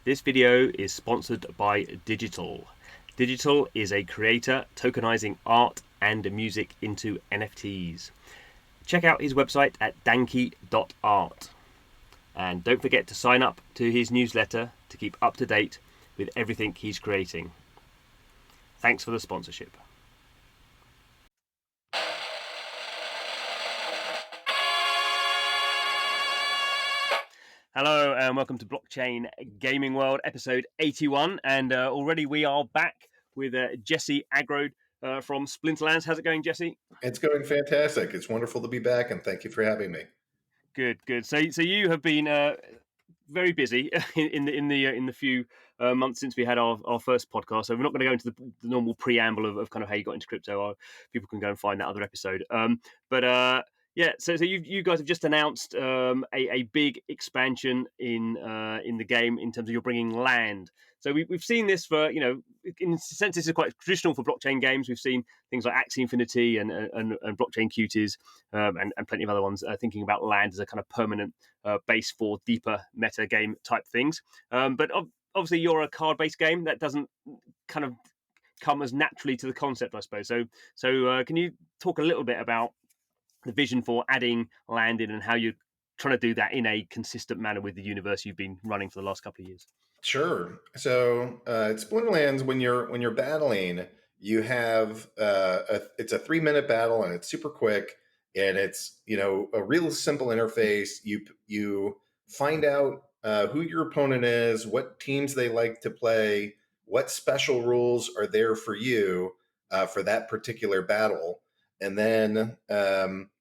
This video is sponsored by Digital. Digital is a creator tokenizing art and music into NFTs. Check out his website at danky.art. And don't forget to sign up to his newsletter to keep up to date with everything he's creating. Thanks for the sponsorship. Hello and welcome to Blockchain Gaming World, episode 81. And already we are back with Jesse Agrode from Splinterlands. How's it going, Jesse? It's going fantastic. It's wonderful to be back, and thank you for having me. Good. So you have been very busy in the few months since we had our first podcast. So we're not going to go into the normal preamble of kind of how you got into crypto. Or people can go and find that other episode. But yeah, so you guys have just announced a big expansion in the game in terms of you're bringing land. So we've seen this for, in a sense, this is quite traditional for blockchain games. We've seen things like Axie Infinity and blockchain cuties and plenty of other ones thinking about land as a kind of permanent base for deeper meta game type things. But obviously, you're a card based game that doesn't kind of come as naturally to the concept, I suppose. So can you talk a little bit about the vision for adding land in and how you're trying to do that in a consistent manner with the universe you've been running for the last couple of years? Sure. So at Splinterlands, when you're battling, you have it's a 3 minute battle, and it's super quick, and it's a real simple interface. You find out who your opponent is, what teams they like to play, what special rules are there for you for that particular battle, and then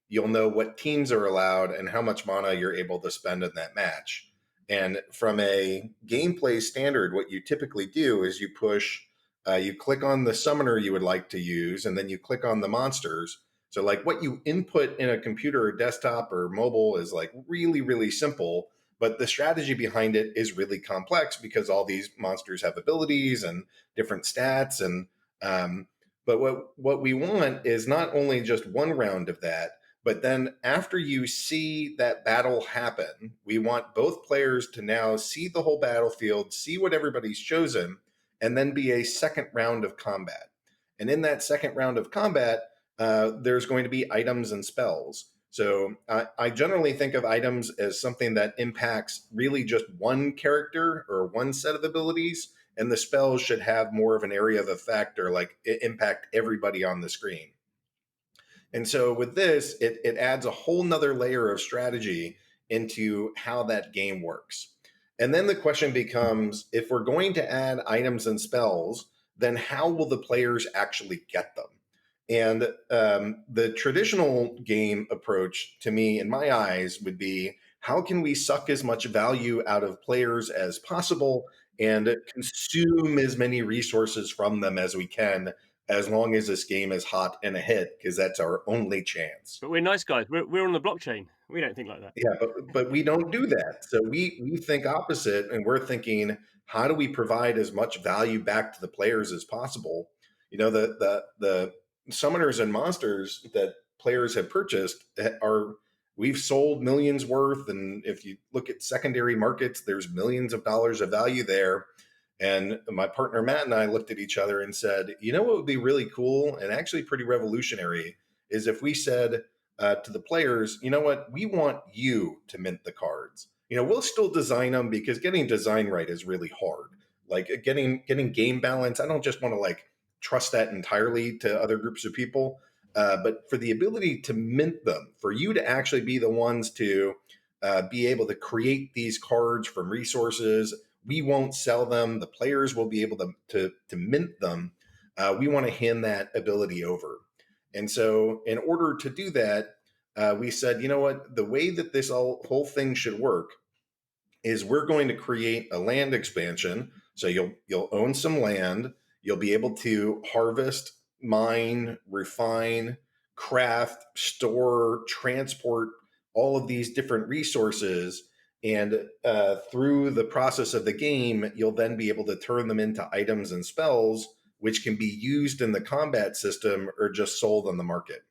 you'll know what teams are allowed and how much mana you're able to spend in that match. And from a gameplay standard, what you typically do is you click on the summoner you would like to use, and then you click on the monsters. So, like, what you input in a computer or desktop or mobile is like really, really simple, but the strategy behind it is really complex because all these monsters have abilities and different stats. And but what we want is not only just one round of that, but then after you see that battle happen, we want both players to now see the whole battlefield, see what everybody's chosen, and then be a second round of combat. And in that second round of combat, there's going to be items and spells. So I generally think of items as something that impacts really just one character or one set of abilities, and the spells should have more of an area of effect or like impact everybody on the screen. And so with this, it adds a whole nother layer of strategy into how that game works. And then the question becomes, if we're going to add items and spells, then how will the players actually get them? And the traditional game approach to me, in my eyes, would be how can we suck as much value out of players as possible and consume as many resources from them as we can, as long as this game is hot and a hit, because that's our only chance. But we're nice guys. We're on the blockchain. We don't think like that. Yeah, but we don't do that. So we think opposite, and we're thinking, how do we provide as much value back to the players as possible? The summoners and monsters that players have purchased are, we've sold millions worth, and if you look at secondary markets, there's millions of dollars of value there. And my partner Matt and I looked at each other and said, you know what would be really cool and actually pretty revolutionary is if we said to the players, you know what, we want you to mint the cards. We'll still design them because getting design right is really hard. Like getting game balance, I don't just want to like trust that entirely to other groups of people. But for the ability to mint them, for you to actually be the ones to be able to create these cards from resources, we won't sell them. The players will be able to mint them. We want to hand that ability over. And so, in order to do that, we said, you know what? The way that this whole thing should work is we're going to create a land expansion. So you'll own some land. You'll be able to harvest, mine, refine, craft, store, transport all of these different resources. And through the process of the game, you'll then be able to turn them into items and spells, which can be used in the combat system or just sold on the market.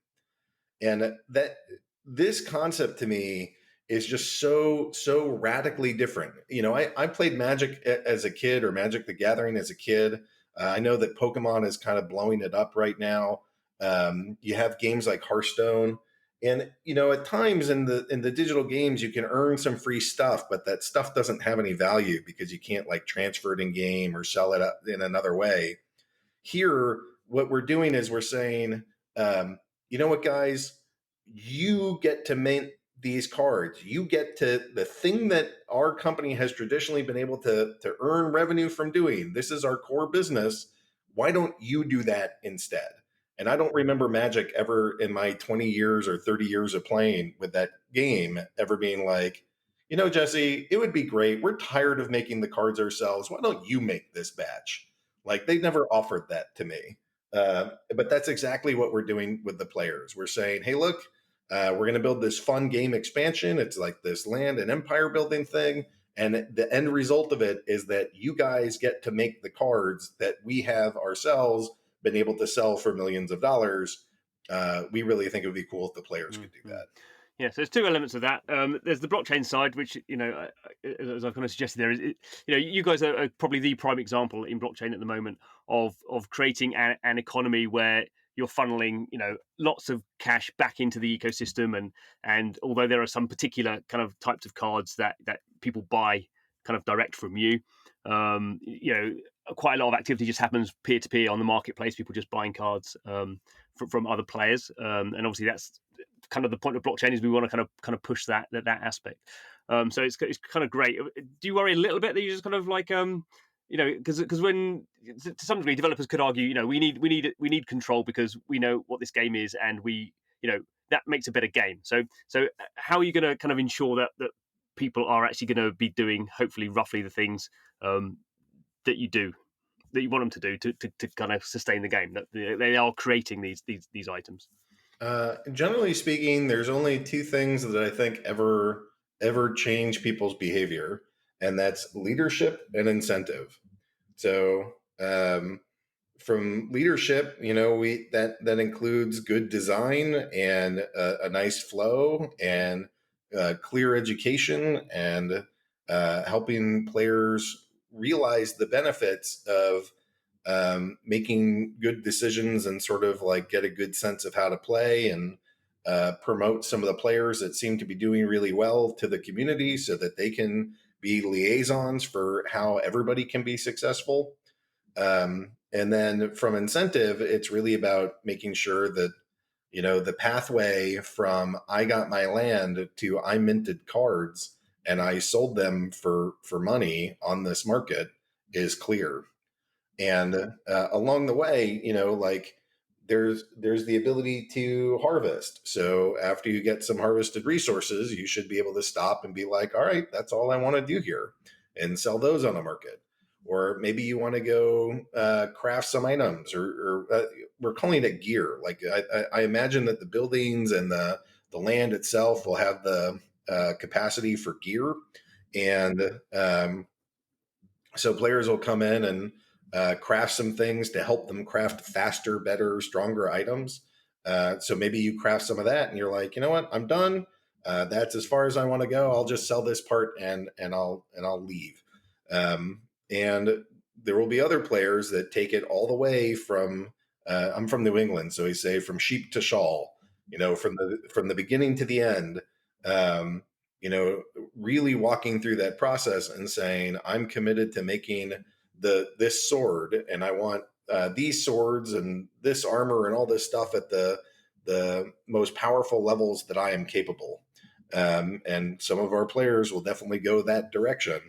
And that this concept to me is just so radically different. I played Magic as a kid, or Magic the Gathering as a kid. I know that Pokemon is kind of blowing it up right now. You have games like Hearthstone, and at times in the digital games you can earn some free stuff, but that stuff doesn't have any value because you can't like transfer it in game or sell it up in another way. Here, what we're doing is we're saying, you know what, guys, you get to mint these cards. You get to the thing that our company has traditionally been able to earn revenue from doing. This is our core business. Why don't you do that instead? And I don't remember Magic ever in my 20 years or 30 years of playing with that game ever being like, Jesse, it would be great. We're tired of making the cards ourselves. Why don't you make this batch? Like, they never offered that to me. But that's exactly what we're doing with the players. We're saying, hey, look, we're going to build this fun game expansion. It's like this land and empire building thing. And the end result of it is that you guys get to make the cards that we have ourselves been able to sell for millions of dollars. We really think it would be cool if the players could do Mm-hmm. that. Yeah, so there's two elements of that. There's the blockchain side, which as I've kind of suggested there, you guys are probably the prime example in blockchain at the moment of creating an economy where you're funneling, lots of cash back into the ecosystem, and although there are some particular kind of types of cards that people buy kind of direct from you, quite a lot of activity just happens peer to peer on the marketplace. People just buying cards from other players, and obviously that's kind of the point of blockchain is we want to kind of push that aspect. So it's kind of great. Do you worry a little bit that you just kind of like because when to some degree developers could argue, we need control because we know what this game is, and that makes a better game. So how are you going to kind of ensure that people are actually going to be doing hopefully roughly the things that you do that you want them to do to kind of sustain the game, that they are creating these items? Generally speaking, there's only two things that I think ever change people's behavior, and that's leadership and incentive. So from leadership, we that includes good design and a nice flow and clear education and helping players realize the benefits of making good decisions and sort of like get a good sense of how to play and promote some of the players that seem to be doing really well to the community so that they can be liaisons for how everybody can be successful. And then from incentive, it's really about making sure that, the pathway from I got my land to I minted cards and I sold them for money on this market is clear. And along the way, like there's the ability to harvest. So after you get some harvested resources, you should be able to stop and be like, all right, that's all I want to do here, and sell those on a market. Or maybe you want to go craft some items, or we're calling it gear. Like I imagine that the buildings and the land itself will have the capacity for gear, and so players will come in and craft some things to help them craft faster, better, stronger items. So maybe you craft some of that, and you're like, you know what, I'm done. That's as far as I want to go. I'll just sell this part and I'll leave. And there will be other players that take it all the way from. I'm from New England, so we say from sheep to shawl. From the beginning to the end. Um, you know, really walking through that process and saying, I'm committed to making this sword, and I want these swords and this armor and all this stuff at the most powerful levels that I am capable. And some of our players will definitely go that direction.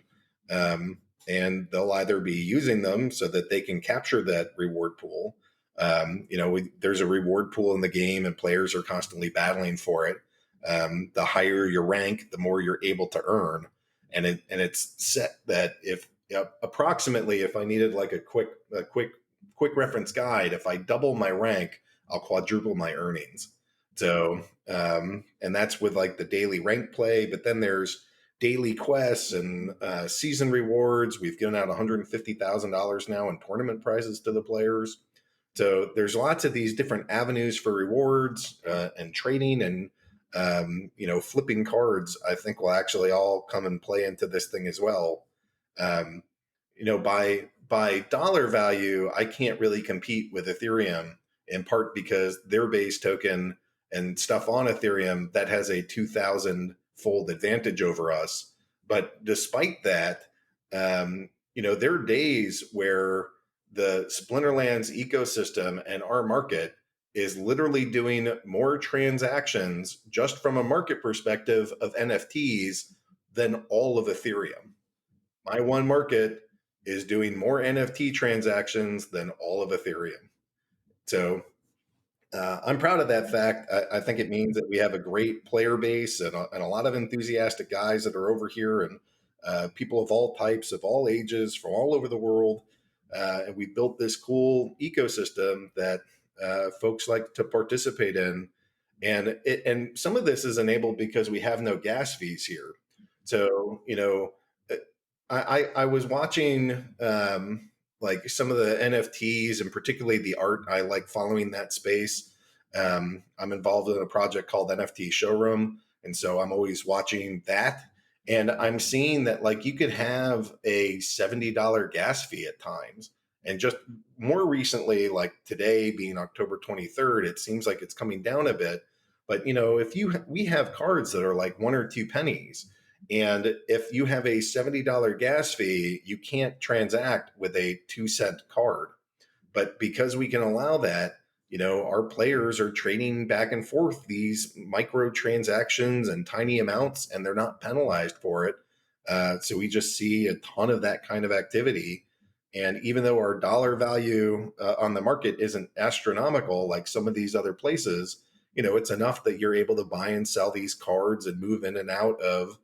And they'll either be using them so that they can capture that reward pool. There's a reward pool in the game, and players are constantly battling for it. The higher your rank, the more you're able to earn, and it's set that if approximately, if I needed like a quick reference guide, if I double my rank, I'll quadruple my earnings. So and that's with like the daily rank play, but then there's daily quests and season rewards. We've given out $150,000 now in tournament prizes to the players. So there's lots of these different avenues for rewards and trading, and flipping cards, I think will actually all come and play into this thing as well. Um, by dollar value, I can't really compete with Ethereum in part because their base token and stuff on Ethereum that has a 2,000 fold advantage over us. But despite that, there are days where the Splinterlands ecosystem and our market is literally doing more transactions just from a market perspective of NFTs than all of Ethereum. My one market is doing more NFT transactions than all of Ethereum. So I'm proud of that fact. I think it means that we have a great player base and a lot of enthusiastic guys that are over here and people of all types, of all ages, from all over the world. And we built this cool ecosystem that folks like to participate in. And some of this is enabled because we have no gas fees here. So, I was watching like some of the NFTs and particularly the art. I like following that space. I'm involved in a project called NFT Showroom, and so I'm always watching that. And I'm seeing that like you could have a $70 gas fee at times, and just more recently, like today being October 23rd, it seems like it's coming down a bit. But if we have cards that are like 1 or 2 pennies, and if you have a $70 gas fee, you can't transact with a 2 cent card. But because we can allow that, our players are trading back and forth these micro transactions and tiny amounts, and they're not penalized for it. So we just see a ton of that kind of activity. And even though our dollar value on the market isn't astronomical like some of these other places, it's enough that you're able to buy and sell these cards and move in and out of,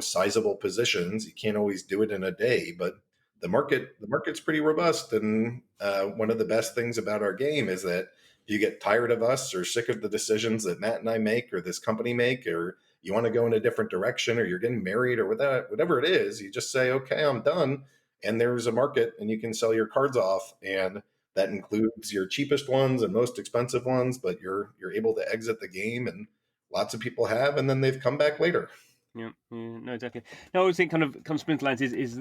sizable positions. You can't always do it in a day, but the market's pretty robust. And one of the best things about our game is that if you get tired of us or sick of the decisions that Matt and I make or this company make, or you want to go in a different direction, or you're getting married, or whatever it is, you just say, okay, I'm done. And there's a market and you can sell your cards off. And that includes your cheapest ones and most expensive ones, but you're able to exit the game, and lots of people have, and then they've come back later. Yeah, yeah, no, exactly. No, I always think kind of Splinterlands is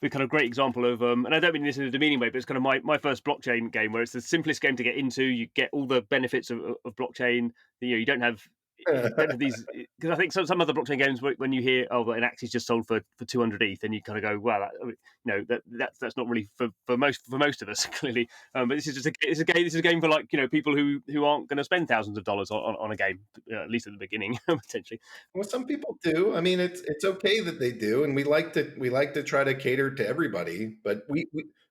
the kind of great example of, and I don't mean this in a demeaning way, but it's kind of my first blockchain game where it's the simplest game to get into. You get all the benefits of blockchain. You don't have these, because I think some other blockchain games when you hear an Axie just sold for 200 ETH, then you kind of go, wow, that's not really for most of us clearly. But this is just it's a game. This is a game for like people who aren't going to spend thousands of dollars on a game, at least at the beginning potentially. Well, some people do. I mean, it's okay that they do, and we like to try to cater to everybody. But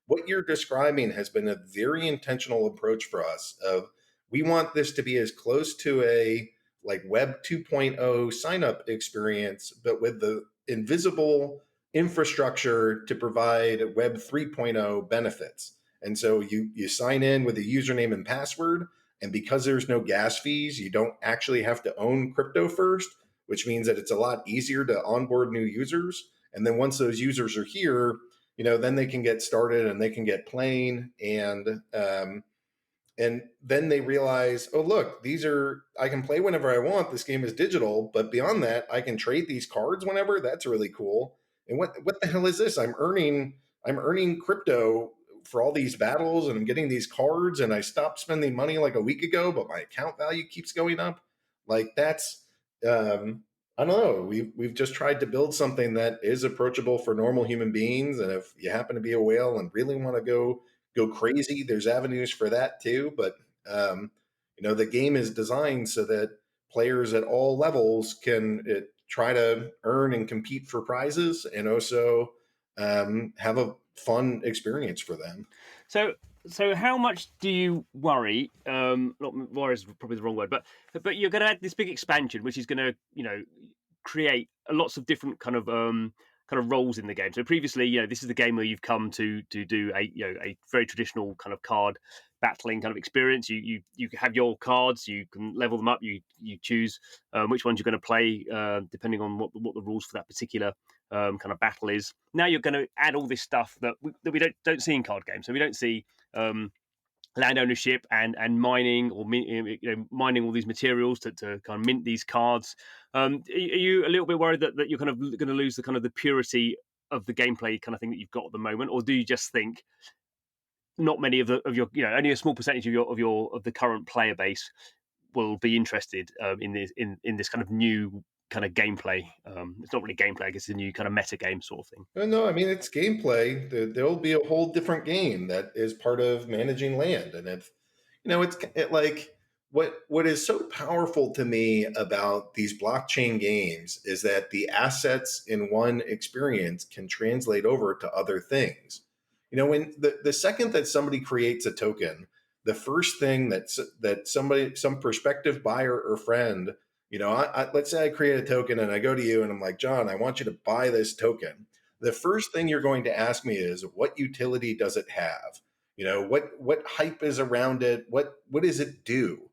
what you're describing has been a very intentional approach for us. Of we want this to be as close to a like Web 2.0 sign up experience, but with the invisible infrastructure to provide Web 3.0 benefits. And so you sign in with a username and password, and because there's no gas fees, you don't actually have to own crypto first, which means that it's a lot easier to onboard new users. And then once those users are here, then they can get started and they can get playing. And then they realize, oh, look, I can play whenever I want. This game is digital, but beyond that, I can trade these cards whenever. That's really cool. And what the hell is this? I'm earning crypto for all these battles, and I'm getting these cards, and I stopped spending money like a week ago, but my account value keeps going up. Like that's I don't know. We've just tried to build something that is approachable for normal human beings. And if you happen to be a whale and really want to go crazy, there's avenues for that too. But the game is designed so that players at all levels can try to earn and compete for prizes, and also have a fun experience for them. So, how much do you worry? Not worry is probably the wrong word, but you're going to add this big expansion, which is going to create lots of different kind of roles in the game. So previously, this is the game where you've come to do a very traditional kind of card battling kind of experience. You have your cards, you can level them up, you choose which ones you're going to play depending on what the rules for that particular kind of battle is. Now you're going to add all this stuff that we don't see in card games. So we don't see land ownership and mining or mining all these materials to kind of mint these cards. Are you a little bit worried that you're kind of going to lose the kind of the purity of the gameplay kind of thing that you've got at the moment, or do you just think not many of your only a small percentage of the current player base will be interested in this kind of new kind of gameplay? It's not really gameplay; I guess it's a new kind of meta game sort of thing. No, I mean it's gameplay. There'll be a whole different game that is part of managing land, and if like what is so powerful to me about these blockchain games is that the assets in one experience can translate over to other things. When the second that somebody creates a token, the first thing that some prospective buyer or friend, let's say I create a token and I go to you and I'm like, John, I want you to buy this token. The first thing you're going to ask me is, what utility does it have? What hype is around it? What does it do?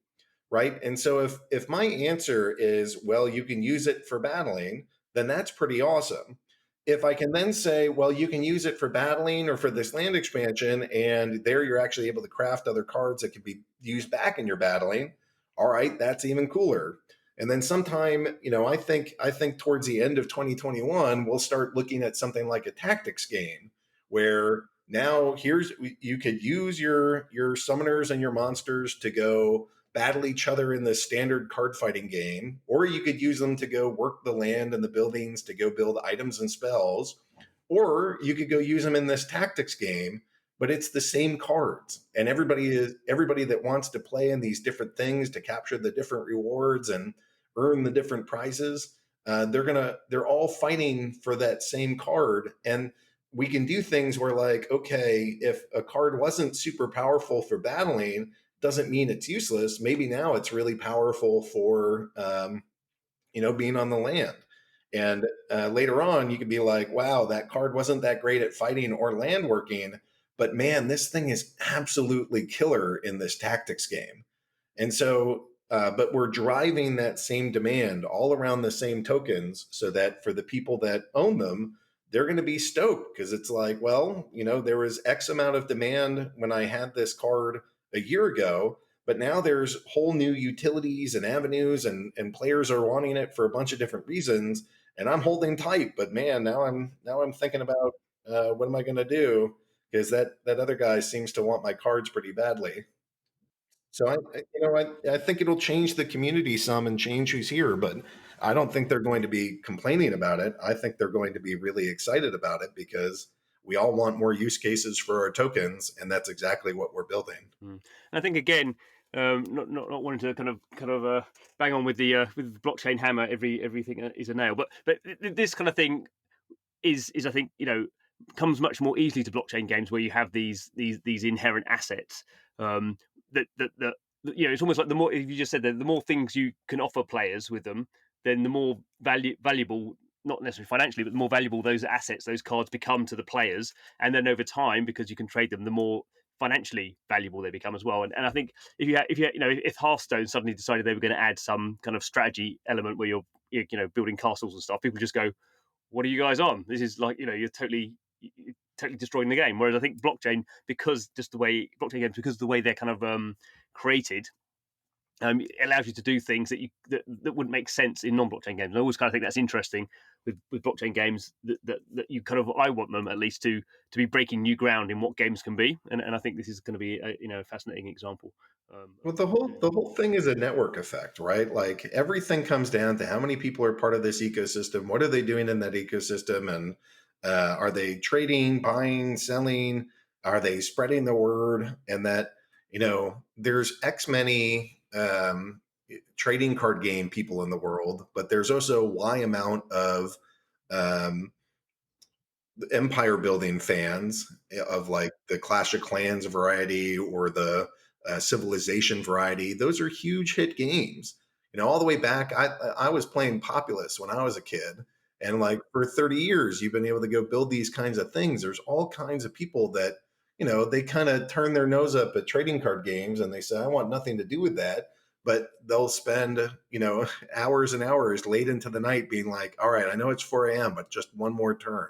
Right? And so if my answer is, well, you can use it for battling, then that's pretty awesome. If I can then say, well, you can use it for battling or for this land expansion, and there you're actually able to craft other cards that can be used back in your battling, all right, that's even cooler. And then sometime, I think towards the end of 2021, we'll start looking at something like a tactics game where now here's you could use your summoners and your monsters to go battle each other in the standard card fighting game, or you could use them to go work the land and the buildings to go build items and spells, or you could go use them in this tactics game, but it's the same cards. And everybody that wants to play in these different things to capture the different rewards and earn the different prizes, they're all fighting for that same card. And we can do things where, like, okay, if a card wasn't super powerful for battling, doesn't mean it's useless. Maybe now it's really powerful for being on the land. And later on, you could be like, wow, that card wasn't that great at fighting or land working, but man, this thing is absolutely killer in this tactics game. And so, but we're driving that same demand all around the same tokens so that for the people that own them, they're going to be stoked because it's like, well, there was X amount of demand when I had this card a year ago, but now there's whole new utilities and avenues, and players are wanting it for a bunch of different reasons. And I'm holding tight, but man, now I'm thinking about what am I going to do because that other guy seems to want my cards pretty badly. So I think it'll change the community some and change who's here, but I don't think they're going to be complaining about it. I think they're going to be really excited about it because we all want more use cases for our tokens, and that's exactly what we're building. Mm. And I think again, not wanting to bang on with the blockchain hammer, everything is a nail, but this kind of thing is I think comes much more easily to blockchain games where you have these inherent assets that it's almost like the more, if you just said that, the more things you can offer players with them, then the more valuable, not necessarily financially, but the more valuable those assets, those cards become to the players, and then over time, because you can trade them, the more financially valuable they become as well. And I think if Hearthstone suddenly decided they were going to add some kind of strategy element where you're building castles and stuff, people just go, what are you guys on? This is like, you're totally destroying the game. Whereas I think blockchain games, because of the way they're kind of created, it allows you to do things that wouldn't make sense in non-blockchain games. And I always kind of think that's interesting with blockchain games that you kind of, I want them at least to be breaking new ground in what games can be. And I think this is going to be a fascinating example. Well, the whole thing is a network effect, right? Like everything comes down to how many people are part of this ecosystem. What are they doing in that ecosystem? And are they trading, buying, selling? Are they spreading the word? And that, there's X many trading card game people in the world, but there's also Y amount of um, empire building fans of like the Clash of Clans variety or the Civilization variety. Those are huge hit games. All the way back, I was playing Populous when I was a kid, and like for 30 years, you've been able to go build these kinds of things. There's all kinds of people that they kind of turn their nose up at trading card games, and they say, I want nothing to do with that. But they'll spend hours and hours late into the night being like, all right, I know it's 4 a.m., but just one more turn.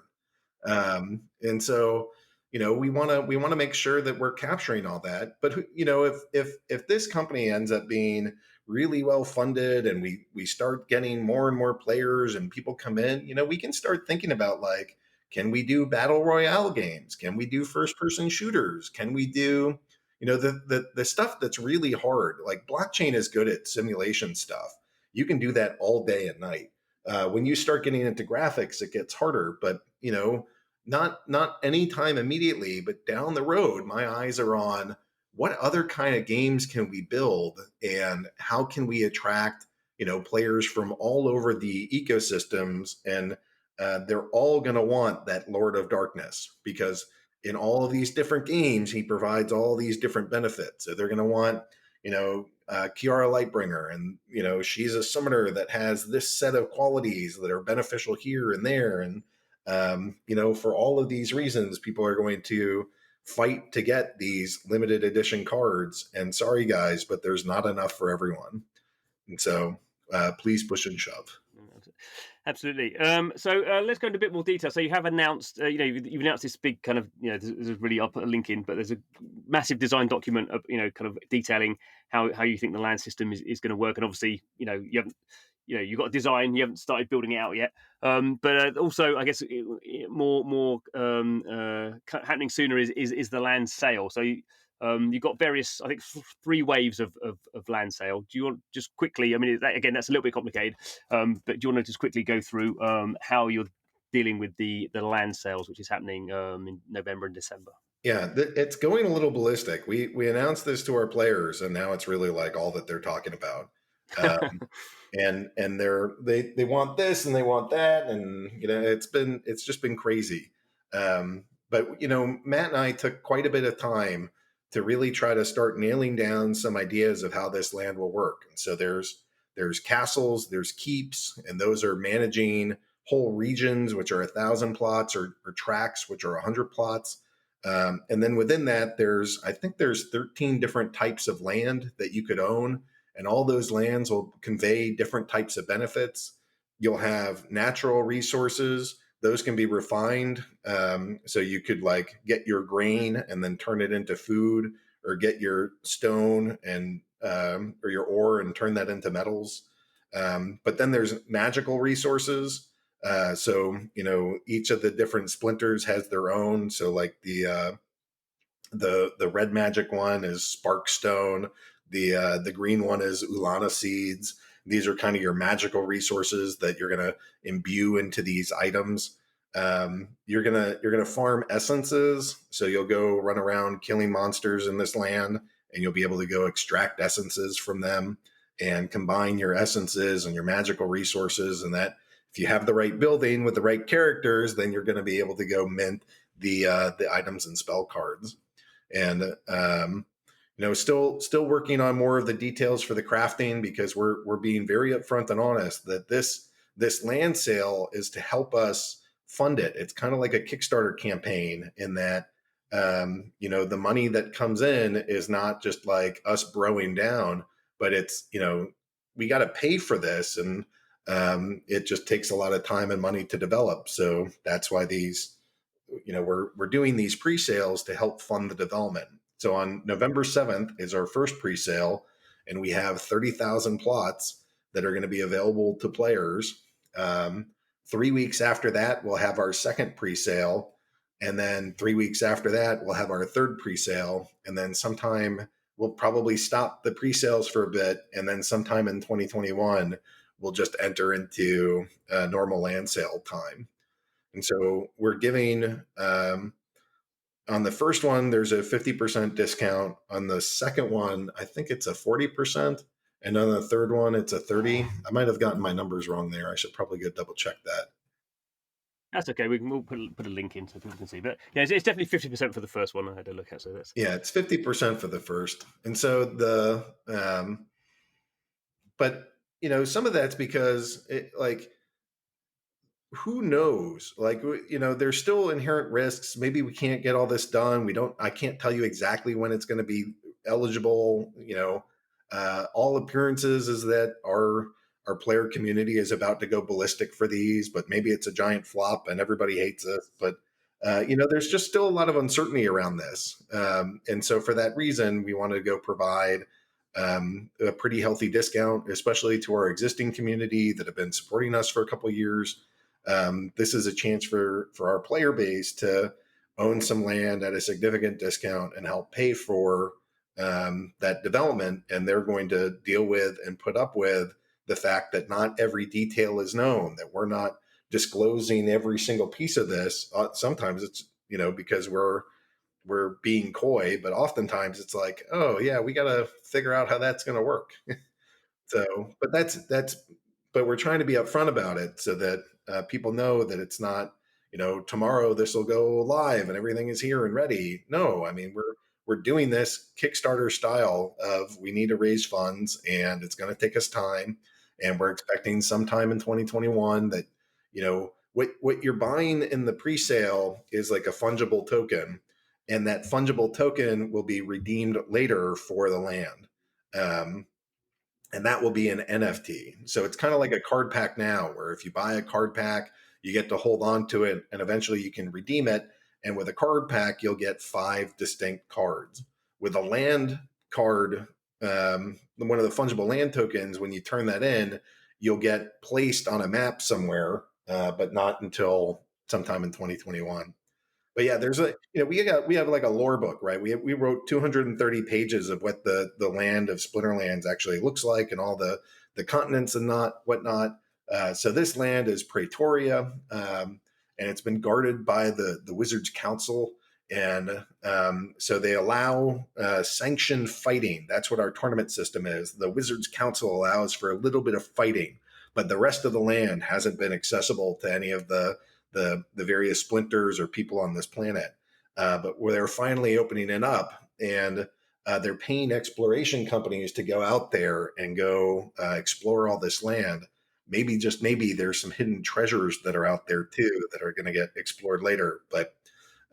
And so, we want to make sure that we're capturing all that. But if this company ends up being really well funded, and we start getting more and more players and people come in, we can start thinking about, like, can we do battle royale games? Can we do first person shooters? Can we do the stuff that's really hard? Like, blockchain is good at simulation stuff. You can do that all day and night. When you start getting into graphics, it gets harder. But not anytime immediately, but down the road, my eyes are on what other kind of games can we build, and how can we attract players from all over the ecosystems. And they're all going to want that Lord of Darkness, because in all of these different games he provides all these different benefits. So they're going to want Kiara Lightbringer, and she's a summoner that has this set of qualities that are beneficial here and there. And for all of these reasons, people are going to fight to get these limited edition cards. And sorry, guys, but there's not enough for everyone. And so please push and shove. Absolutely. So let's go into a bit more detail. So you have announced, you've announced this big kind of, there's really, I'll put a link in, but there's a massive design document of, kind of detailing how you think the land system is going to work. And obviously, you haven't, you've got a design, you haven't started building it out yet. But also, I guess more happening sooner is the land sale. So you've got various, I think, three waves of land sale. Do you want just quickly? I mean, again, that's a little bit complicated, but do you want to just quickly go through how you're dealing with the land sales, which is happening in November and December? Yeah, it's going a little ballistic. We announced this to our players, and now it's really like all that they're talking about. Um, and they want this and they want that, and it's just been crazy. But Matt and I took quite a bit of time to really try to start nailing down some ideas of how this land will work. And so there's castles, there's keeps, and those are managing whole regions, which are 1,000 plots, or tracks, which are 100 plots. And then within that, I think there's 13 different types of land that you could own, and all those lands will convey different types of benefits. You'll have natural resources; those can be refined. So you could, like, get your grain and then turn it into food, or get your stone and or your ore and turn that into metals. But then there's magical resources. So each of the different splinters has their own. So, like, the red magic one is Sparkstone. The green one is Ulana seeds. These are kind of your magical resources that you're gonna imbue into these items. You're gonna farm essences, so you'll go run around killing monsters in this land, and you'll be able to go extract essences from them and combine your essences and your magical resources. And that, if you have the right building with the right characters, then you're going to be able to go mint the items and spell cards. And still working on more of the details for the crafting, because we're being very upfront and honest that this land sale is to help us fund it. It's kind of like a Kickstarter campaign, in that the money that comes in is not just like us broing down, but it's we got to pay for this, and it just takes a lot of time and money to develop. So that's why we're doing these pre-sales to help fund the development. So on November 7th is our first pre-sale, and we have 30,000 plots that are going to be available to players. 3 weeks after that, we'll have our second pre-sale, and then 3 weeks after that, we'll have our third pre-sale, and then sometime we'll probably stop the pre-sales for a bit, and then sometime in 2021, we'll just enter into normal land sale time. And so we're giving, on the first one, there's a 50% discount. On the second one, I think it's a 40%. And on the third one, it's a 30. I might have gotten my numbers wrong there. I should probably go double check that. That's okay. We'll put a link in so people can see. But yeah, it's definitely 50% for the first one I had to look at. So that's Yeah, it's 50% for the first. And so but some of that's because who knows, like, there's still inherent risks. Maybe we can't get all this done. I can't tell you exactly when it's going to be eligible. All appearances is that our player community is about to go ballistic for these, but maybe it's a giant flop and everybody hates us. But there's just still a lot of uncertainty around this. And so for that reason, we wanted to go provide a pretty healthy discount, especially to our existing community that have been supporting us for a couple of years. This is a chance for our player base to own some land at a significant discount and help pay for that development. And they're going to deal with and put up with the fact that not every detail is known, that we're not disclosing every single piece of this. Sometimes it's because we're being coy, but oftentimes it's like, oh yeah, we got to figure out how that's going to work. So, but but we're trying to be upfront about it so that people know that it's not, tomorrow this will go live and everything is here and ready. No, I mean we're doing this Kickstarter style of we need to raise funds and it's going to take us time, and we're expecting sometime in 2021 that what you're buying in the pre-sale is like a fungible token, and that fungible token will be redeemed later for the land. Um, and that will be an NFT. So it's kind of like a card pack now, where if you buy a card pack, you get to hold on to it and eventually you can redeem it. And with a card pack, you'll get 5 distinct cards. With a land card, one of the fungible land tokens, when you turn that in, you'll get placed on a map somewhere, but not until sometime in 2021. But yeah, there's we have like a lore book, right? We wrote 230 pages of what the land of Splinterlands actually looks like, and all the continents and not whatnot. So this land is Praetoria, and it's been guarded by the Wizards Council, and so they allow sanctioned fighting. That's what our tournament system is. The Wizards Council allows for a little bit of fighting, but the rest of the land hasn't been accessible to any of the various splinters or people on this planet. But where they're finally opening it up, and they're paying exploration companies to go out there and go explore all this land. Maybe, just maybe, there's some hidden treasures that are out there too that are going to get explored later. But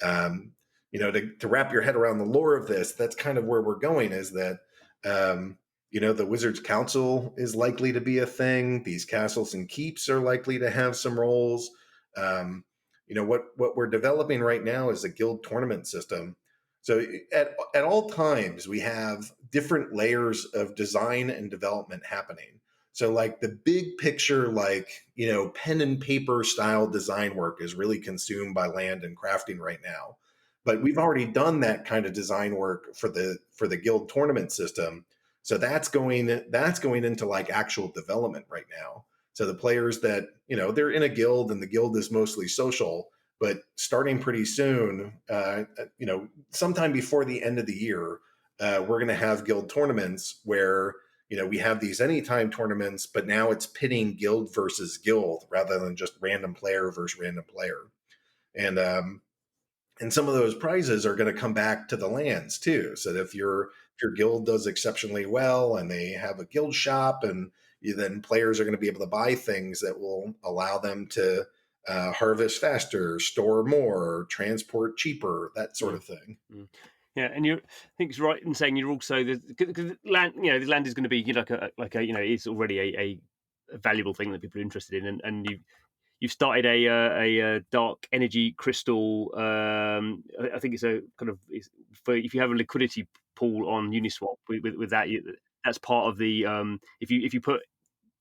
to wrap your head around the lore of this, that's kind of where we're going. Is that the Wizards Council is likely to be a thing. These castles and keeps are likely to have some roles. What we're developing right now is a guild tournament system. So at all times we have different layers of design and development happening. So like the big picture, like pen and paper style design work is really consumed by land and crafting right now. But we've already done that kind of design work for the guild tournament system. So that's going into like actual development right now. So the players that, they're in a guild, and the guild is mostly social, but starting pretty soon, sometime before the end of the year, we're going to have guild tournaments where, we have these anytime tournaments, but now it's pitting guild versus guild rather than just random player versus random player. And some of those prizes are going to come back to the lands too. So that if your guild does exceptionally well and they have a guild shop, and then players are going to be able to buy things that will allow them to harvest faster, store more, transport cheaper, that sort Mm, of thing. mm. Yeah, and I think it's right in saying you're also because land. The land is going to be like a it's already a valuable thing that people are interested in, and you've started a dark energy crystal. I think it's a kind of for if you have a liquidity pool on Uniswap with that, that's part of the if you put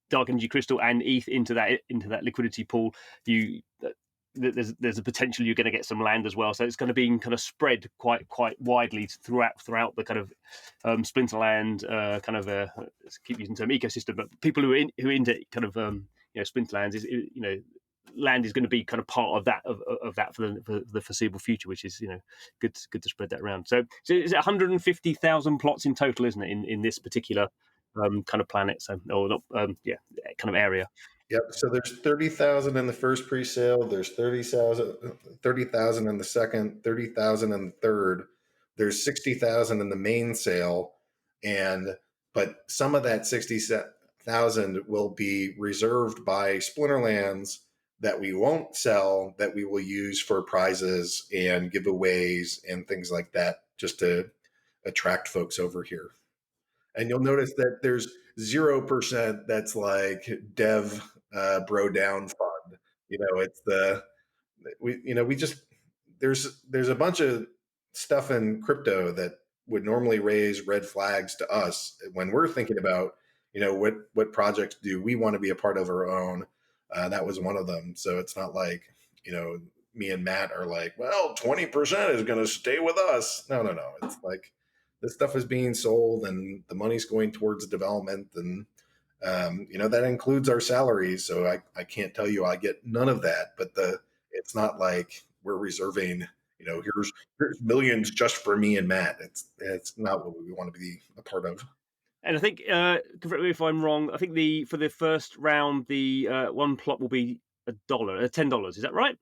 dark energy crystal and ETH into that liquidity pool, you there's a potential you're going to get some land as well. So it's going to be kind of spread quite widely throughout the kind of Splinterland kind of keep using the term ecosystem, but people who are into kind of Splinterlands is land is going to be kind of part of that for the foreseeable future, which is good to spread that around. So is it 150,000 plots in total, isn't it, in this particular kind of planet? So or not, kind of area. Yep. So there's 30,000 in the first pre-sale. There's 30,000 in the second, 30,000 in the third. There's 60,000 in the main sale. But some of that 60,000 will be reserved by Splinterlands that we won't sell, that we will use for prizes and giveaways and things like that, just to attract folks over here. And you'll notice that there's 0% that's like dev bro down fund. It's we just there's a bunch of stuff in crypto that would normally raise red flags to us when we're thinking about, what projects do we want to be a part of or own. That was one of them. So it's not like, me and Matt are like, well, 20% is going to stay with us. No, no, no. It's like this stuff is being sold and the money's going towards development, and that includes our salaries. So I can't tell you I get none of that, but it's not like we're reserving, here's millions just for me and Matt. It's not what we want to be a part of. And I think, correct me if I'm wrong. I think the for the first round, the one plot will be $1, $10. Is that right?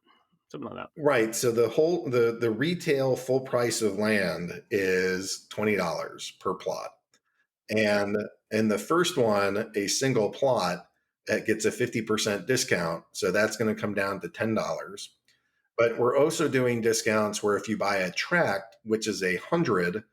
Something like that. Right. So the retail full price of land is $20 per plot. And in the first one, a single plot gets a 50% discount. So that's going to come down to $10. But we're also doing discounts where if you buy a tract, which is 100,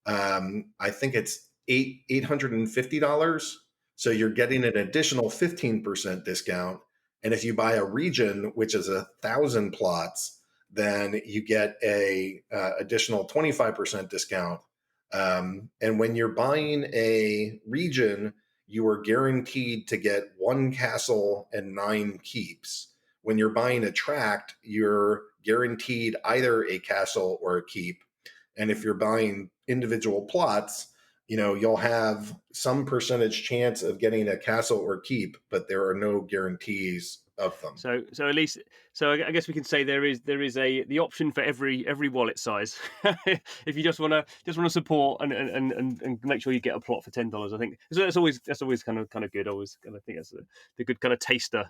I think it's $850. So you're getting an additional 15% discount. And if you buy a region, which is 1,000 plots, then you get a additional 25% discount. And when you're buying a region, you are guaranteed to get one castle and 9 keeps. When you're buying a tract, you're guaranteed either a castle or a keep. And if you're buying individual plots, you'll have some percentage chance of getting a castle or keep, but there are no guarantees of them. So at least, I guess we can say there is a the option for every wallet size. If you just want to support and make sure you get a plot for $10, I think so. That's always kind of good. Always kind of think that's the good kind of taster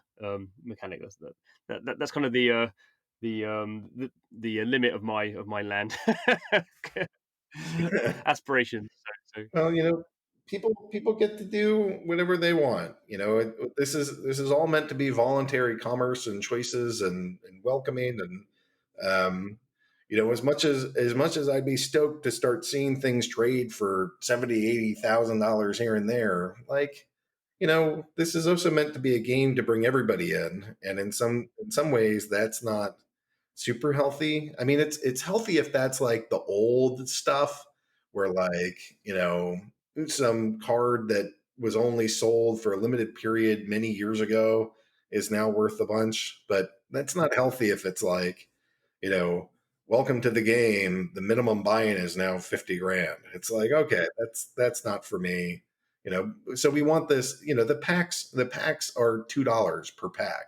mechanic. That's kind of the limit of my land aspirations. So Well, people get to do whatever they want. This is all meant to be voluntary commerce and choices and welcoming, and as much as I'd be stoked to start seeing things trade for 70, $80,000 here and there, like, this is also meant to be a game to bring everybody in, and in some ways that's not super healthy. I mean, it's healthy if that's like the old stuff where, like, some card that was only sold for a limited period many years ago is now worth a bunch. But that's not healthy if it's like, you know, welcome to the game. The minimum buy-in is now 50 grand. It's like, okay, that's not for me. So we want this, the packs are $2 per pack.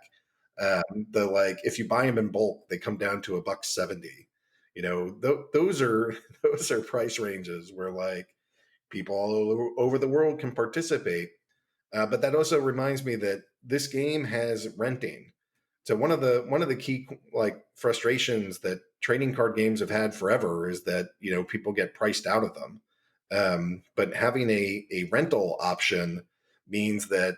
The like if you buy them in bulk, they come down to $1.70. Those are those are price ranges where, like, people all over the world can participate. But that also reminds me that this game has renting. So one of the key, like, frustrations that trading card games have had forever is that people get priced out of them. But having a rental option means that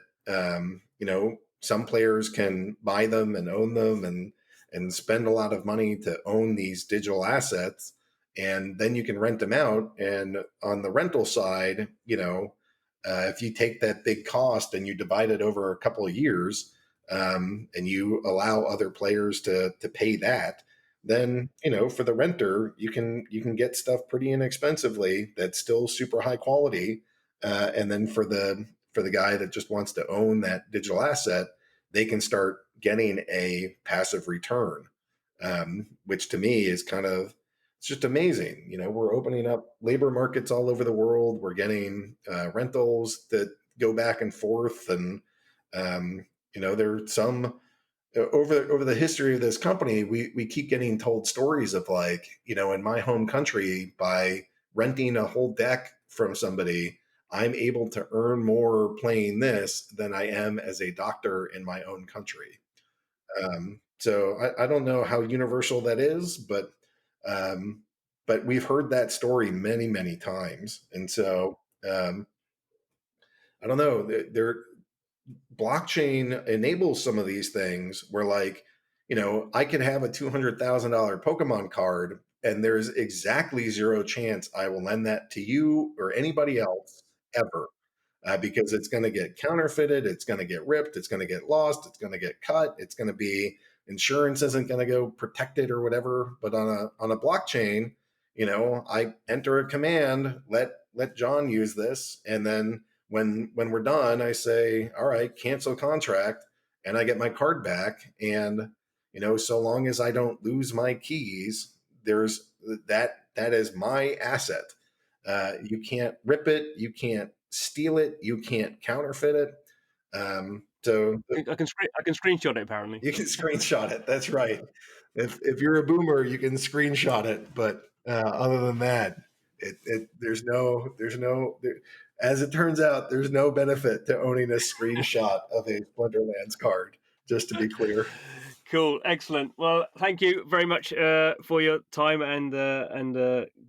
some players can buy them and own them and spend a lot of money to own these digital assets, and then you can rent them out. And on the rental side, if you take that big cost and you divide it over a couple of years, and you allow other players to pay that, then for the renter, you can get stuff pretty inexpensively that's still super high quality. And then for the guy that just wants to own that digital asset, they can start getting a passive return, which to me is it's just amazing. We're opening up labor markets all over the world. We're getting rentals that go back and forth, and there's some over the history of this company, we keep getting told stories of, like, in my home country, by renting a whole deck from somebody, I'm able to earn more playing this than I am as a doctor in my own country. So I don't know how universal that is, um, but we've heard that story many, many times. And so I don't know. Blockchain enables some of these things where, like, I could have a $200,000 Pokemon card, and there's exactly zero chance I will lend that to you or anybody else ever, because it's going to get counterfeited, it's going to get ripped, it's going to get lost, it's going to get cut, it's going to be insurance isn't going to go protect it or whatever. But on a blockchain, I enter a command, let John use this, and then when we're done, I say, all right, cancel contract, and I get my card back. And so long as I don't lose my keys, there's that is my asset. You can't rip it, you can't steal it, you can't counterfeit it. So I can screenshot it apparently. you can screenshot it. That's right. If you're a boomer, you can screenshot it. But other than that, as it turns out, there's no benefit to owning a screenshot of a Splinterlands card. Just to be clear. Cool, excellent. Well, thank you very much for your time and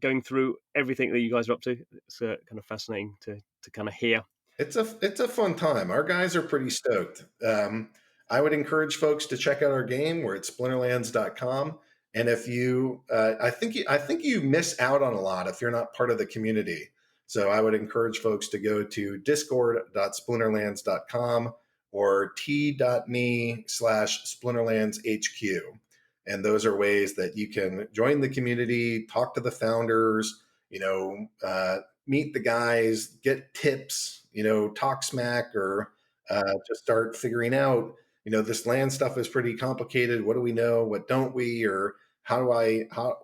going through everything that you guys are up to. It's kind of fascinating to kind of hear. It's a fun time. Our guys are pretty stoked. I would encourage folks to check out our game. We're at splinterlands.com. And if I think you miss out on a lot if you're not part of the community. So I would encourage folks to go to discord.splinterlands.com or t.me/splinterlandshq. And those are ways that you can join the community, talk to the founders, meet the guys, get tips, talk smack, or just start figuring out, this land stuff is pretty complicated. What do we know? What don't we? Or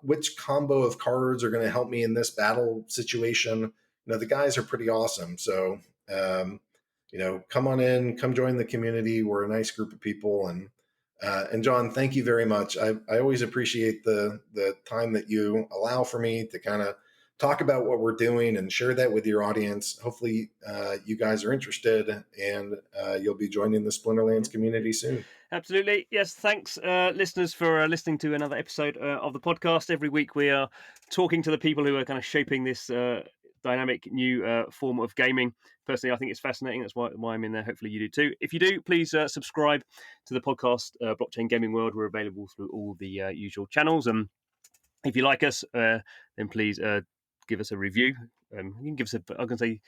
which combo of cards are going to help me in this battle situation? The guys are pretty awesome. So, come on in, come join the community. We're a nice group of people. And John, thank you very much. I always appreciate the time that you allow for me to kind of talk about what we're doing and share that with your audience. Hopefully, you guys are interested, and you'll be joining the Splinterlands community soon. Absolutely. Yes. Thanks, listeners, for listening to another episode of the podcast. Every week we are talking to the people who are kind of shaping this dynamic new form of gaming. Personally, I think it's fascinating. That's why I'm in there. Hopefully you do too. If you do, please subscribe to the podcast, Blockchain Gaming World. We're available through all the usual channels. And if you like us, then please give us a review. You can give us I can say,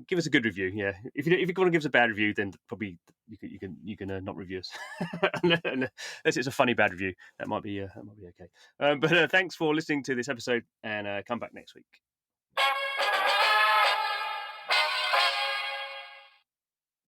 give us a good review. Yeah, if you want to give us a bad review, then probably you can not review us unless it's a funny bad review. That might be okay. But thanks for listening to this episode, and come back next week.